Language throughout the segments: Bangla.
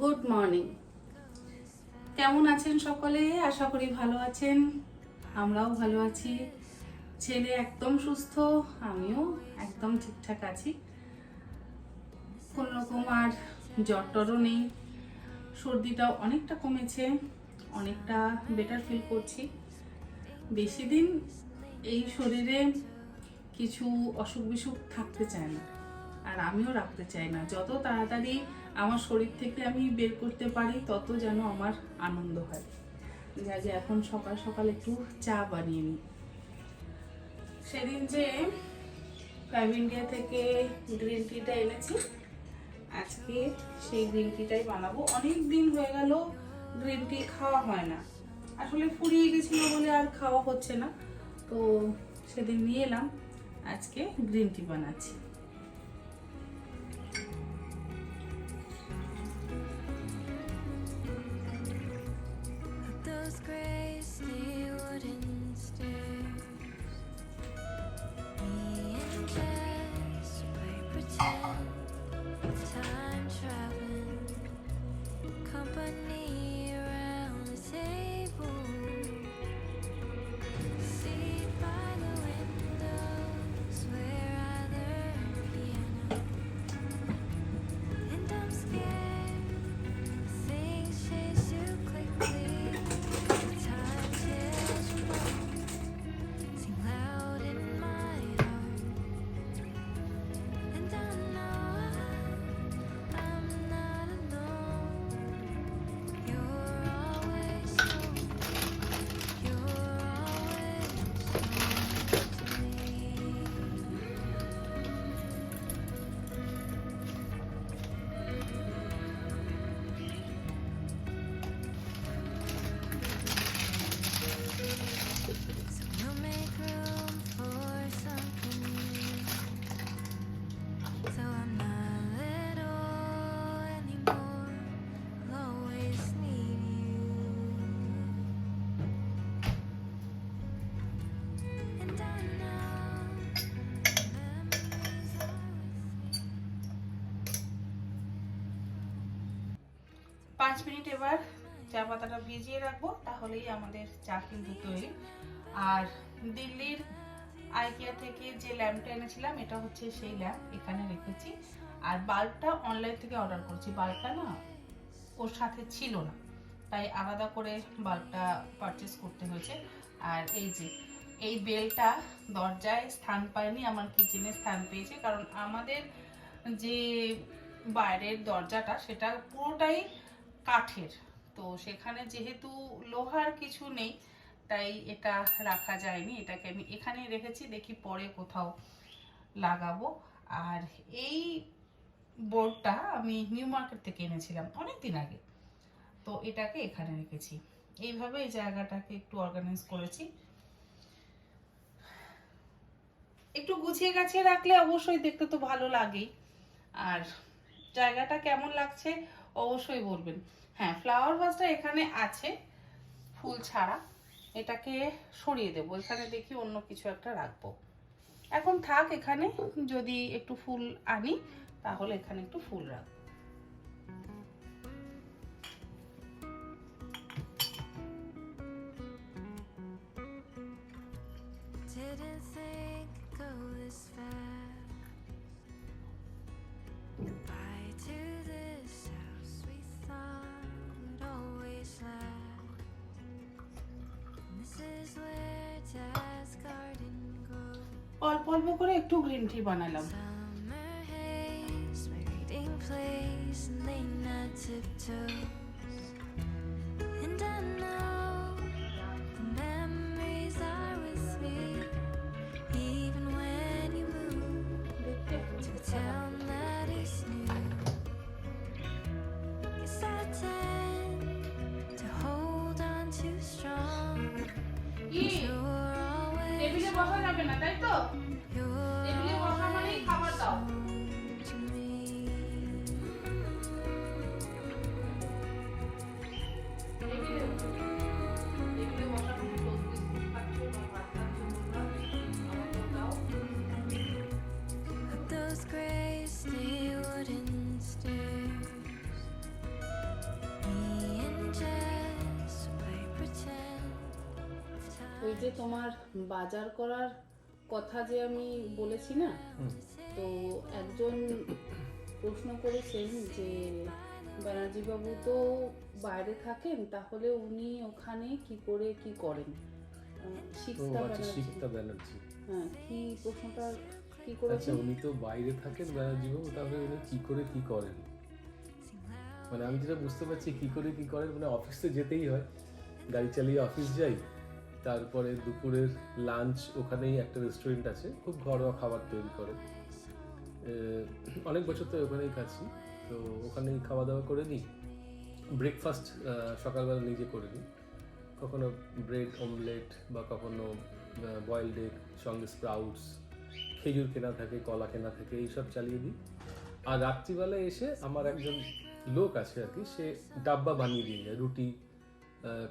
Good morning. কেমন আছেন সকলে? আশা করি ভালো আছেন। আমরাও ভালো আছি। ছেলে একদম সুস্থ, আমিও একদম ঠিকঠাক আছি। কোনো রকম আর জ্বর টরও নেই। সর্দিটাও অনেকটা কমেছে, অনেকটা বেটার ফিল করছি। বেশি দিন এই শরীরে কিছু অসুখ বিসুখ থাকতে চায় না, আর আমিও রাখতে চাই না। যত তাড়াতাড়ি আমার শরীর থেকে আমি বের করতে পারি তত যেন আমার আনন্দ হয়। যে এখন সকাল সকাল একটু চা বানিয়ে নিই। সেদিন যে প্রাইম ইন্ডিয়া থেকে গ্রিন টিটা এনেছি, আজকে সেই গ্রিন টিটাই বানাবো। অনেক দিন হয়ে গেল গ্রিন টি খাওয়া হয় না, আসলে ফুরিয়ে গেছিল বলে আর খাওয়া হচ্ছে না। তো সেদিন নিয়ে এলাম, আজকে গ্রিন টি বানাচ্ছি। Those gray steel wooden stairs. Me and Jess play pretend. Time traveling company around the table. Seat by the windows where I learn piano. And I'm scared things change too quickly. Time chills sing loud in my heart. And I know I'm not alone. You're always home. You're always home to me. 'Cause we'll make room for something new. So I'm not little anymore. I'll always need you. And I know memories are with me. 5 minute এবার চা পাতাটা ভিজিয়ে রাখবো, তাহলেই আমাদের চা কিন্তু তৈরি। আর দিল্লির আইকিয়া থেকে যে ল্যাম্পটা এনেছিলাম, এটা হচ্ছে সেই ল্যাম্প, এখানে রেখেছি। আর বাল্বটা অনলাইন থেকে অর্ডার করেছি, বাল্বটা না ওর সাথে ছিল না, তাই আলাদা করে বাল্বটা পারচেস করতে হয়েছে। আর এই যে এই বেলটা দরজায় স্থান পায়নি, আমার কিচেনে স্থান পেয়েছে, কারণ আমাদের যে বাইরের দরজাটা সেটা পুরোটাই কাঠের। তো সেখানে যেহেতু লোহার কিছু নেই, তাই এটা রাখা যায়নি। এটাকে আমি এখানেই রেখেছি, দেখি পরে কোথাও লাগাবো। আর এই বোর্ডটা আমি নিউ মার্কেট থেকে এনেছিলাম অনেক দিন আগে, তো এটাকে এখানে রেখেছি। এইভাবে এই জায়গাটাকে একটু অর্গানাইজ করেছি। একটু গুছিয়ে গাছিয়ে রাখলে অবশ্যই দেখতে তো ভালো লাগেই। আর জায়গাটা কেমন লাগছে অবশ্যই বলবেন। হ্যাঁ, ফ্লাওয়ার ভাসটা এখানে আছে ফুল ছাড়া, এটাকে সরিয়ে দেবো, এখানে দেখি অন্য কিছু একটা রাখবো। এখন থাক এখানে, যদি একটু ফুল আনি তাহলে এখানে একটু ফুল রাখবো। Didn't think it'd go this fast. Goodbye to this house we thought would always last. And this is where Dad's garden grows. অল্প অল্প করে একটু গ্রিন টি বানালাম। Summer haze, my reading place, and late night tiptoes. And I know the memories are with me, even when you move to a town that is new. Guess I tend to hold on too strong. You're টেবিলে always বসা যাবে না, তাই তো? you're টেবিলে বসা মানেই খাবার দাও। home to me. টেবিলে টেবিলে বসা মানে টোস্ট বিস্কুট খাচ্ছো বা ভাত খাচ্ছো, তোমরা আমাকেও দাও। Up those gray steel wooden stairs. ওই যে তোমার বাজার করার কথা যে আমি বলেছি না, তো একজন প্রশ্ন করেছেন যে ব্যানার্জি বাবু তো বাইরে থাকেন, তাহলে উনি ওখানে কি করে কি করেন? শিক্ষা ব্যানার্জি, হ্যাঁ, কি প্রশ্নটা কি করেছেন? আচ্ছা, উনি তো বাইরে থাকেন ব্যানার্জি বাবু, তাহলে উনি কি করে কি করেন? মানে আমি যেটা বুঝতে পারছি কি করে কি করেন, মানে অফিসে যেতেই হয়, গাড়ি চালিয়ে অফিস যাই, তারপরে দুপুরের লাঞ্চ ওখানেই একটা রেস্টুরেন্ট আছে, খুব ঘরোয়া খাবার তৈরি করে। অনেক বছর তো ওখানেই খাচ্ছি, তো ওখানেই খাওয়া দাওয়া করে নিই। ব্রেকফাস্ট সকালবেলা নিজে করে নিই, কখনো ব্রেড অমলেট বা কখনো বয়েলড এগ, সঙ্গে স্প্রাউটস, খেজুর কেনা থাকে, কলা কেনা থাকে, এইসব চালিয়ে দিই। আর রাত্রিবেলায় এসে আমার একজন লোক আছে আর কি, সে ডাব্বা বানিয়ে দিয়ে যায়, রুটি,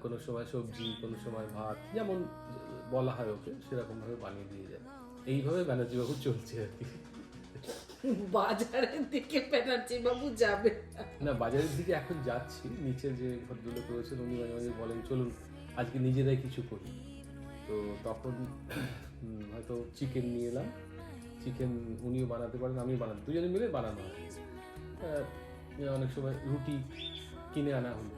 কোনো সময় সবজি, কোনো সময় ভাত, যেমন বলা হয় ওকে সেরকমভাবে বানিয়ে দিয়ে যায়। এইভাবে ব্যানার্জি বাবু চলছে আর কি। বাজারের দিকে ব্যানার্জি বাবু যাবে না, বাজারের দিকে এখন যাচ্ছি। নিচে যে ভদ্রলোক রয়েছেন উনি মাঝে মাঝে বলেন চলুন আজকে নিজেরাই কিছু করি, তো তখন হয়তো চিকেন নিয়ে এলাম। চিকেন উনিও বানাতে পারেন, আমিও বানাতে, দুজনে মিলে বানানো হয়। অনেক সময় রুটি কিনে আনা হলো।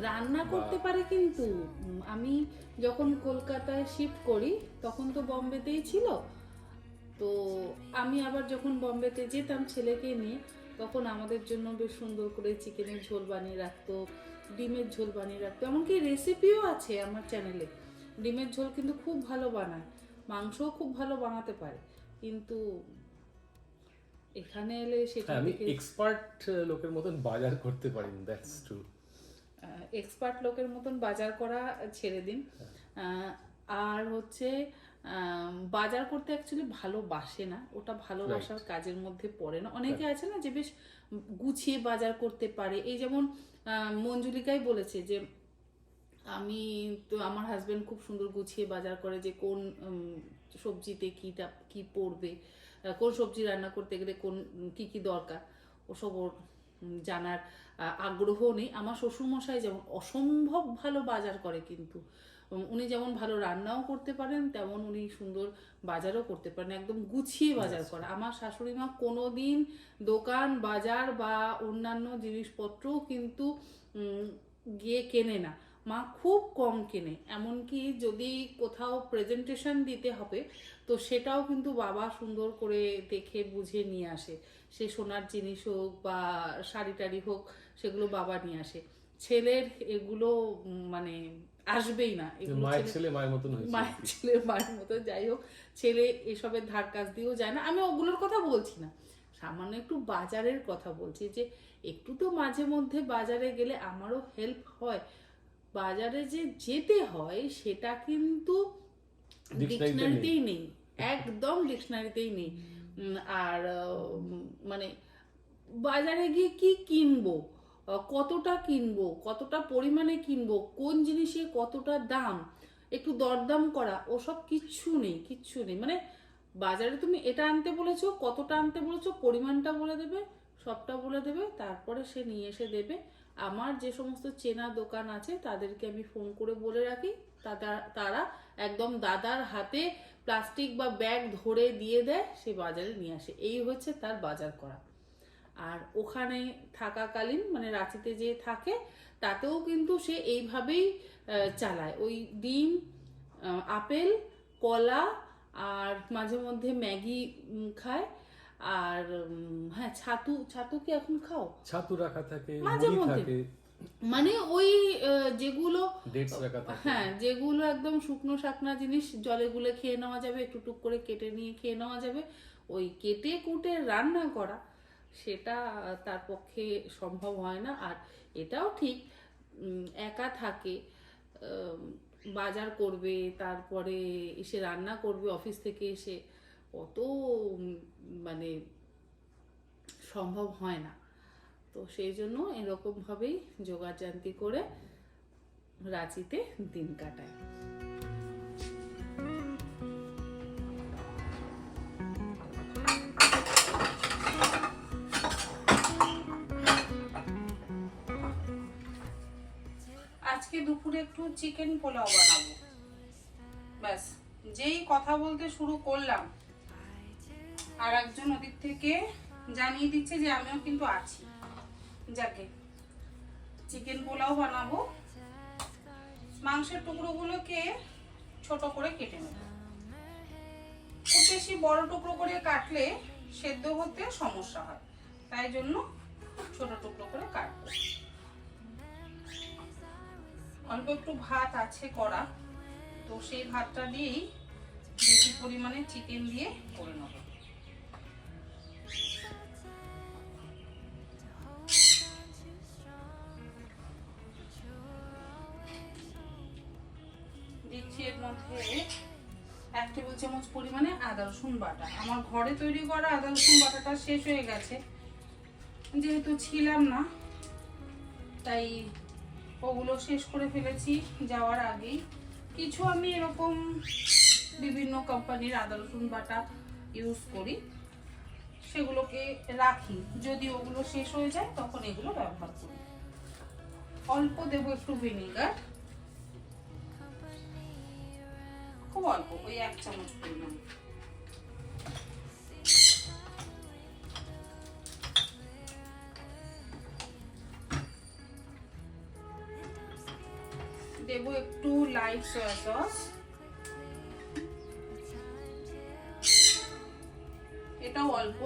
রান্না করতে পারে, কিন্তু আমি যখন কলকাতায় শিফট করি তখন তো বম্বেতেই ছিল, তো আমি আবার যখন বম্বেতে যেতাম ছেলেকে নিয়ে, তখন আমাদের জন্য বেশ সুন্দর করে চিকেনের ঝোল বানিয়ে রাখতো, ডিমের ঝোল বানিয়ে রাখতো, এমনকি রেসিপিও আছে আমার চ্যানেলে। ডিমের ঝোল কিন্তু খুব ভালো বানায়, মাংসও খুব ভালো বানাতে পারে, কিন্তু এখানে এলে সেটা আমি এক্সপার্ট লোকের মতন বাজার করতে পারি, দ্যাটস ট্রু। এক্সপার্ট লোকের মতন বাজার করা ছেড়ে দিন। আর হচ্ছে বাজার করতে অ্যাকচুয়ালি ভালোবাসে না, ওটা ভালোবাসার কাজের মধ্যে পড়ে না। অনেকে আছে না যে বেশ গুছিয়ে বাজার করতে পারে, এই যেমন মঞ্জুলিকাই বলেছে যে আমি তো, আমার হাজবেন্ড খুব সুন্দর গুছিয়ে বাজার করে, যে কোন সবজিতে কি পড়বে, কোন সবজি রান্না করতে গেলে কোন কি দরকার, ওসব ওর জানার আগ্রহ নেই। আমার শ্বশুরমশাই যেমন অসম্ভব ভালো বাজার করে, কিন্তু উনি যেমন ভালো রান্নাও করতে পারেন, তেমন উনি সুন্দর বাজারও করতে পারেন, একদম গুছিয়ে বাজার করা। আমার শাশুড়ি মা কোনোদিন দোকান বাজার বা অন্যান্য জিনিসপত্রও কিন্তু গিয়ে কেনে না, মা খুব কম কেনে। এমনকি যদি কোথাও প্রেজেন্টেশন দিতে হবে তো সেটাও কিন্তু বাবা সুন্দর করে দেখে বুঝে নিয়ে আসে, সে সোনার জিনিস হোক বা শাড়ি টাড়ি হোক, সেগুলো বাবা নিয়ে আসে। ছেলের এগুলো মানে আসবেই না, এগুলো মায়ের ছেলে মায়ের মতন হয়েছে, মায়ের ছেলে মায়ের মতো। যাই হোক, ছেলে এসবের ধার কাছ দিয়েও যায় না, আমি ওগুলোর কথা বলছি না, সামান্য একটু বাজারের কথা বলছি, যে একটু তো মাঝে মধ্যে বাজারে গেলে আমারও হেল্প হয়। বাজারে যে যেতে হয় সেটা কিন্তু ডিকশনারিতেই নেই, একদম ডিকশনারিতেই নেই। আর মানে বাজারে গিয়ে কি কিনবো, কতটা কিনবো, কতটা পরিমাণে কিনবো, কোন জিনিসে কতটা দাম, একটু দরদাম করা, ওসব কিচ্ছু নেই। মানে বাজারে তুমি এটা আনতে বলেছো, কতটা আনতে বলেছো, পরিমাণটা বলে দেবে, সবটা বলে দেবে, তারপরে সে নিয়ে এসে দেবে। আমার যে সমস্ত চেনা দোকান আছে তাদেরকে আমি ফোন করে বলে রাখি, তারা একদম দাদার হাতে প্লাস্টিক বা ব্যাগ ধরে দিয়ে দেয়, সে বাজারে নিয়ে আসে। এই হচ্ছে তার বাজার করা। আর ওখানে থাকাকালীন মানে রাঁচিতে যে থাকে তাতেও কিন্তু সে এইভাবেই চালায়, ওই ডিম, আপেল, কলা, আর মাঝে মধ্যে ম্যাগি খায়। আর হ্যাঁ, ছাতু কি এখন খাও? ছাতু রাখা থাকে, মাঝে মধ্যে, মানে ওই যেগুলো ডেটস রাখা থাকে, হ্যাঁ, যেগুলো একদম শুকনো শাকনা জিনিস জলে গুলে খেয়ে নেওয়া যাবে, একটু টুক করে কেটে নিয়ে খেয়ে নেওয়া যাবে। ওই কেটে কুটে রান্না করা সেটা তার পক্ষে সম্ভব হয় না। আর এটাও ঠিক, একা থাকে, বাজার করবে, তারপরে এসে রান্না করবে অফিস থেকে এসে, অত মানে সম্ভব হয় না। তো সেই জন্য এরকমভাবেই জোগাড়জান্তি করে রাঁচিতে দিন কাটায়। আজকে দুপুরে একটু চিকেন পোলাও বানাবো। ব্যাস, যেই কথা বলতে শুরু করলাম আর একজন ওদিক থেকে জানিয়ে দিচ্ছে যে আমিও কিন্তু আছি। যাকে চিকেন পোলাও বানাবো, মাংসের টুকরোগুলোকে ছোট করে কেটে নেব। খুব বেশি বড় টুকরো করে কাটলে সেদ্ধ হতে সমস্যা হয়, তাই জন্য ছোট টুকরো করে কাটবো। অল্প একটু ভাত আছে করা, তো সেই ভাতটা দিয়েই বেশি পরিমাণে চিকেন দিয়ে করে নেব। দিচ্ছি এর মধ্যে 1 টেবিল চামচ পরিমাণে আদা রসুন বাটা। আমার ঘরে তৈরি করা আদা রসুন বাটাটা শেষ হয়ে গেছে, যেহেতু ছিলাম না তাই ওগুলো শেষ করে ফেলেছি যাওয়ার আগেই। কিছু আমি এরকম বিভিন্ন কোম্পানির আদা রসুন বাটা ইউজ করি, সেগুলোকে রাখি, যদি ওগুলো শেষ হয়ে যায় তখন এগুলো ব্যবহার করি। অল্প দেবো একটু ভিনেগার, খুব অল্প, ওই 1 চামচ পরিমাণ। দেবো একটু লাইট সয়া সস, এটাও অল্প।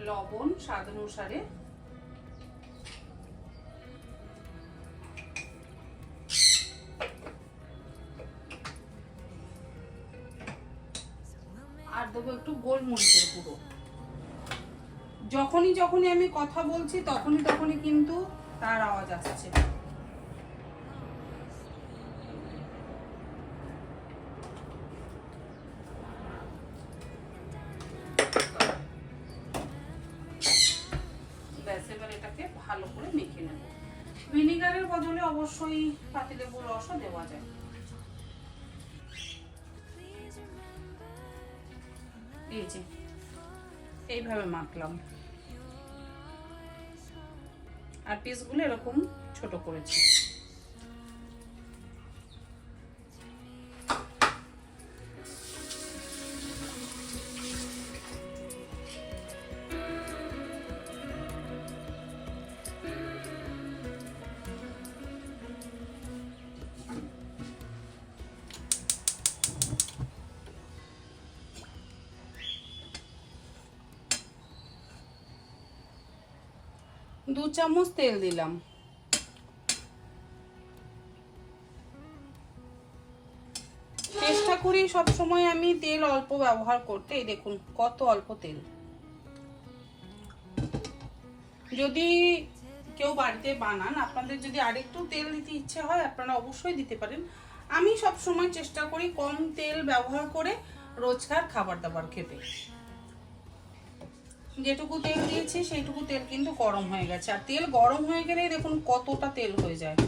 লবণ স্বাদ অনুসারে। আর দেবো একটু গোলমরিচের গুঁড়ো। যখনই আমি কথা বলছি তখনই কিন্তু তার আওয়াজ আসছে। ব্যাস, এবার এটাকে ভালো করে মেখে নেব। ভিনেগারের বদলে অবশ্যই পাতিলেবুর রসও দেওয়া যায়। এই যে এইভাবে মাখলাম, আর পিসগুলো এরকম ছোট করেছি। দু চামচ তেল দিলাম। চেষ্টা করি সব সময় আমি তেল অল্প ব্যবহার করতে। এই দেখুন কত অল্প তেল। যদি কেউ বাড়িতে বানান, আপনাদের যদি আরেকটু তেল দিতে ইচ্ছে হয় আপনারা অবশ্যই দিতে পারেন। আমি সব সময় চেষ্টা করি কম তেল ব্যবহার করে রোজকার খাবার দাবার খেতে। যেটুকু তেল দিয়েছি সেইটুকু তেল কিন্তু গরম হয়ে গেছে, আর তেল গরম হয়ে গেলেই দেখুন কতটা তেল হয়ে যায়।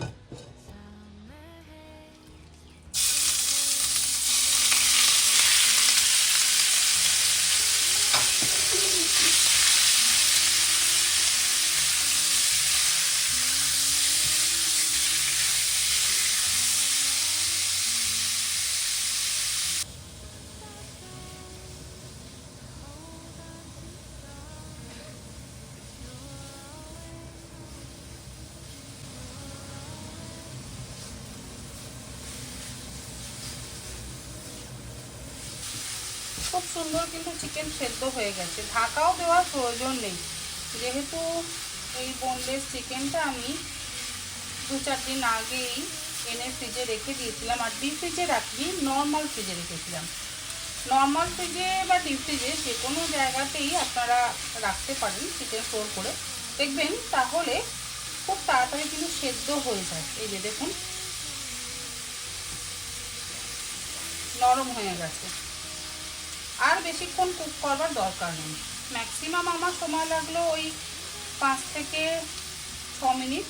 খুব সুন্দর কিন্তু চিকেন সেদ্ধ হয়ে গেছে, ঢাকাও দেওয়ার প্রয়োজন নেই, যেহেতু এই বোনলেস চিকেনটা আমি 2-4 দিন আগেই এনে ফ্রিজে রেখে দিয়েছিলাম। আর ডিপ ফ্রিজে রাখি, নর্মাল ফ্রিজে রেখেছিলাম। নর্মাল ফ্রিজে বা ডিপ ফ্রিজে যে কোনো জায়গাতেই আপনারা রাখতে পারেন চিকেন স্টোর করে, দেখবেন তাহলে খুব তাড়াতাড়ি কিন্তু সেদ্ধ হয়ে যায়। এই যে দেখুন নরম হয়ে গেছে, আর বেশিক্ষণ কুক করবার দরকার নেই। ম্যাক্সিমাম আমার সময় লাগলো ওই 5 থেকে 6 মিনিট।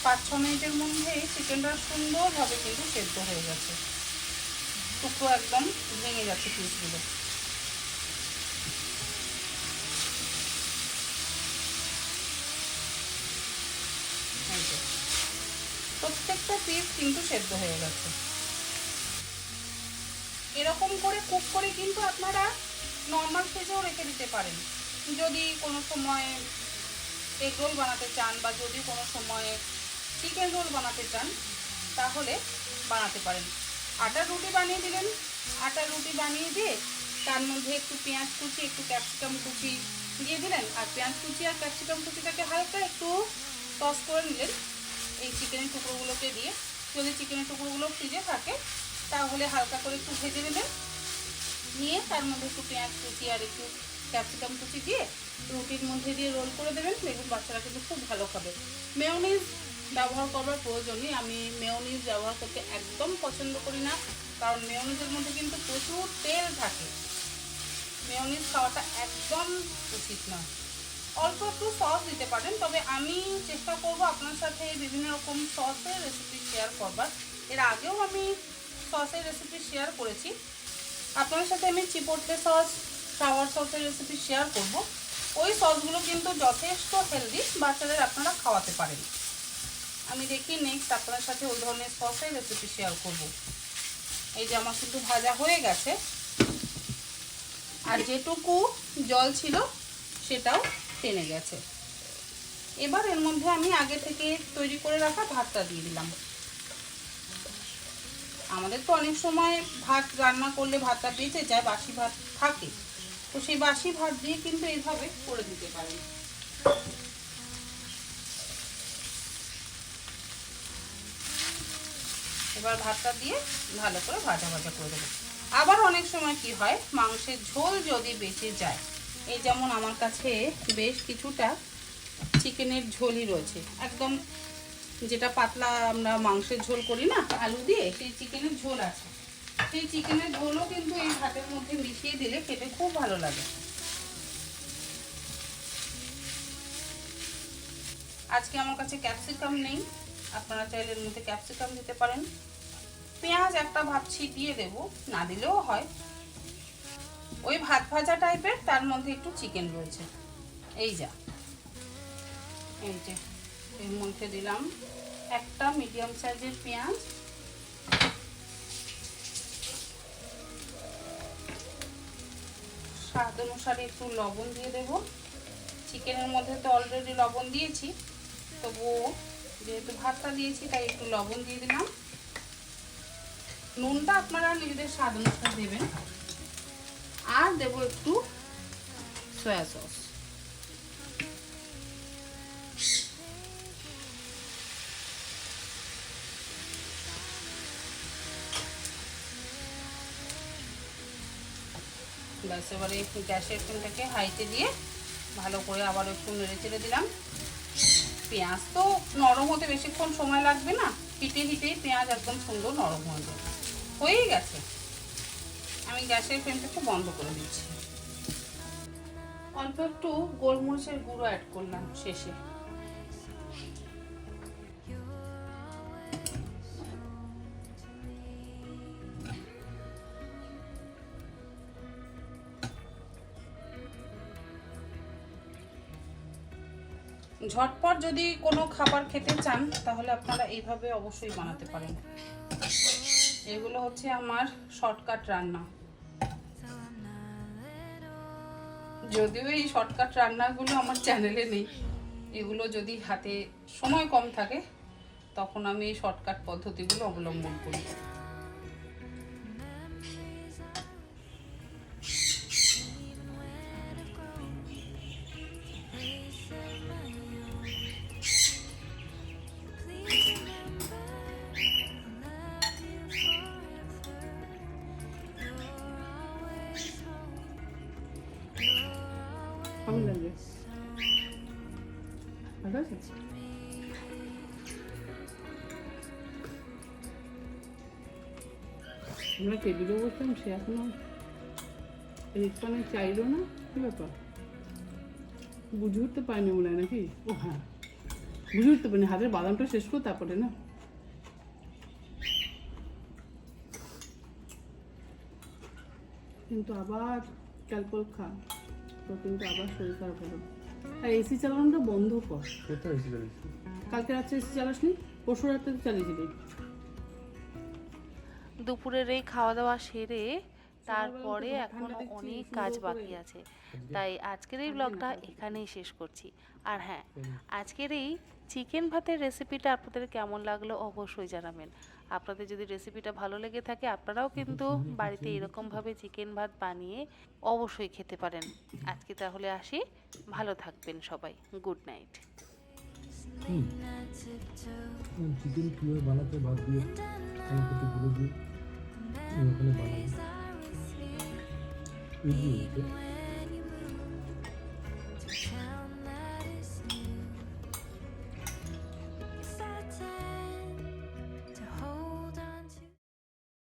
5-6 মিনিটের মধ্যেই চিকেনটা সুন্দরভাবে কিন্তু সেদ্ধ হয়ে গেছে, টুকরো একদম ভেঙে যাচ্ছে পিসগুলো। প্রত্যেকটা পিস কিন্তু সেদ্ধ হয়ে গেছে। এরকম করে কুক করে কিন্তু আপনারা নর্মাল ফ্রিজেও রেখে দিতে পারেন। যদি কোনো সময় এগ রোল বানাতে চান বা যদি কোনো সময় চিকেন রোল বানাতে চান তাহলে বানাতে পারেন। আটার রুটি বানিয়ে দিলেন, আটার রুটি বানিয়ে দিয়ে তার মধ্যে একটু পেঁয়াজ কুচি, একটু ক্যাপসিকাম কুচি দিয়ে দিলেন, আর পেঁয়াজ কুচি আর ক্যাপসিকাম কুচিটাকে হালকা একটু টস করে নিলেন এই চিকেনের টুকরোগুলোকে দিয়ে। যদি চিকেনের টুকরোগুলো ফ্রিজে থাকে তাহলে হালকা করে একটু ভেজে নেবেন, নিয়ে তার মধ্যে একটু পেঁয়াজ কুচি আর একটু ক্যাপসিকাম কুচি দিয়ে রুটির মধ্যে দিয়ে রোল করে দেবেন। দেখুন বাচ্চারা কিন্তু খুব ভালো খাবে। মেয়োনিজ ব্যবহার করবার প্রয়োজন নেই। আমি মেয়োনিজ ব্যবহার করতে একদম পছন্দ করি না, কারণ মেয়োনিজের মধ্যে কিন্তু প্রচুর তেল থাকে। মেয়োনিজ খাওয়াটা একদম উচিত না। অল্প একটু সস দিতে পারেন, তবে আমি চেষ্টা করব আপনার সাথে বিভিন্ন রকম সসের রেসিপি শেয়ার করবার। এর আগেও আমি সসের রেসিপি শেয়ার করেছি, আপনার সাথে আমি চিপোটলে সস, সাওয়ার সসের রেসিপি শেয়ার করব। ওই সসগুলো কিন্তু যথেষ্ট হেলদি, বাচ্চাদের আপনারা খাওয়াতে পারেন। আমি দেখি নেক্সট আপনার সাথে ওই ধরনের সসের রেসিপি শেয়ার করব। এই যে আমার কিন্তু ভাজা হয়ে গেছে, আর যেটুকু জল ছিল সেটাও টেনে গেছে। এবার এর মধ্যে আমি আগে থেকে তৈরি করে রাখা ভাতটা দিয়ে দিলাম। আমাদের তো অনেক সময় ভাত রান্না করলে ভাতটা বেঁচে যায়, বাসি ভাত থাকে, তো সেই বাসি ভাত দিয়ে কিন্তু এইভাবে করে দিতে পারেন। এবার ভাতটা দিয়ে ভালো করে ভাজা ভাজা করে দেবো। আবার অনেক সময় কি হয়, মাংসের ঝোল যদি বেঁচে যায়, এই যেমন আমার কাছে বেশ কিছুটা চিকেনের ঝোলই রয়েছে, একদম যেটা পাতলা আমরা মাংসের ঝোল করি না আলু দিয়ে, সেই চিকেনের ঝোল আছে। সেই চিকেনের ঝোলও কিন্তু এই ভাতের মধ্যে মিশিয়ে দিলে খেতে খুব ভালো লাগে। আজকে আমার কাছে ক্যাপসিকাম নেই, আপনারা চাইলে এর মধ্যে ক্যাপসিকাম দিতে পারেন। পেঁয়াজ একটা ভাবছি দিয়ে দেব, না দিলেও হয়। ওই ভাত ভাজা টাইপের, তার মধ্যে একটু চিকেন রয়েছে। এই যে এর মধ্যে দিলাম একটা মিডিয়াম সাইজের পেঁয়াজ, স্বাদ অনুসারে একটু লবণ দিয়ে দেব। চিকেনের মধ্যে তো অলরেডি লবণ দিয়েছি, তবুও যেহেতু ভাতটা দিয়েছি তাই একটু লবণ দিয়ে দিলাম। নুনটা আপনারা নিজেদের স্বাদ অনুসারে দেবেন। আর দেবো একটু সয়া সস। ব্যাস, এবারে গ্যাসের ফ্লেমটাকে হাইতে দিয়ে ভালো করে আবার একটু নেড়ে চেড়ে দিলাম। পেঁয়াজ তো নরম হতে বেশিক্ষণ সময় লাগবে না, হিটেই পেঁয়াজ একদম সুন্দর নরম হয়ে যাবে। হয়েই গেছে, আমি গ্যাসের ফ্লেমটাকে বন্ধ করে দিচ্ছি। অল্প একটু গোলমরিচের গুঁড়ো অ্যাড করলাম শেষে। ঝটপট যদি কোনো খাবার খেতে চান তাহলে আপনারা এইভাবে অবশ্যই বানাতে পারেন। এগুলো হচ্ছে আমার শর্টকাট রান্না। যদিও এই শর্টকাট রান্নাগুলো আমার চ্যানেলে নেই, এগুলো যদি হাতে সময় কম থাকে তখন আমি এই শর্টকাট পদ্ধতিগুলো অবলম্বন করি। কেমন লাগবে? ভালো আছে? আমরা টেবিলে বসলাম, সে এখনো রেস্টুরেন্টে চাইলো না, কি ব্যাপার? বুঝে উঠতে পারিনি মনে হয় নাকি? ও হ্যাঁ, বুঝে উঠতে পারিনি, হাতের বাদামটা শেষ করে তারপরে না। কিন্তু আবার ক্যালকল খা, তো কিন্তু আবার শরীর খারাপ হলো। আর এসি চালানোটা বন্ধ কর। কোথায় এসে গেছি? কালকে রাত্রে এসি চালাসনি, পরশু রাত্রে তো চালিয়েছিলি। দুপুরের এই খাওয়া দাওয়া সেরে তারপরে এখনো অনেক কাজ বাকি আছে, তাই আজকের এই ব্লগটা এখানেই শেষ করছি। আর হ্যাঁ, আজকের এই চিকেন ভাতের রেসিপিটা আপনাদের কেমন লাগলো অবশ্যই জানাবেন। আপনাদের যদি রেসিপিটা ভালো লেগে থাকে আপনারাও কিন্তু বাড়িতে এরকমভাবে চিকেন ভাত বানিয়ে অবশ্যই খেতে পারেন। আজকে তাহলে আসি, ভালো থাকবেন সবাই, গুড নাইট। চিকেন কীভাবে বানাতে ভাত দিয়ে আমাকে একটু বলে দিই, আমি ওখানে বানাই ইজি হয়েছে।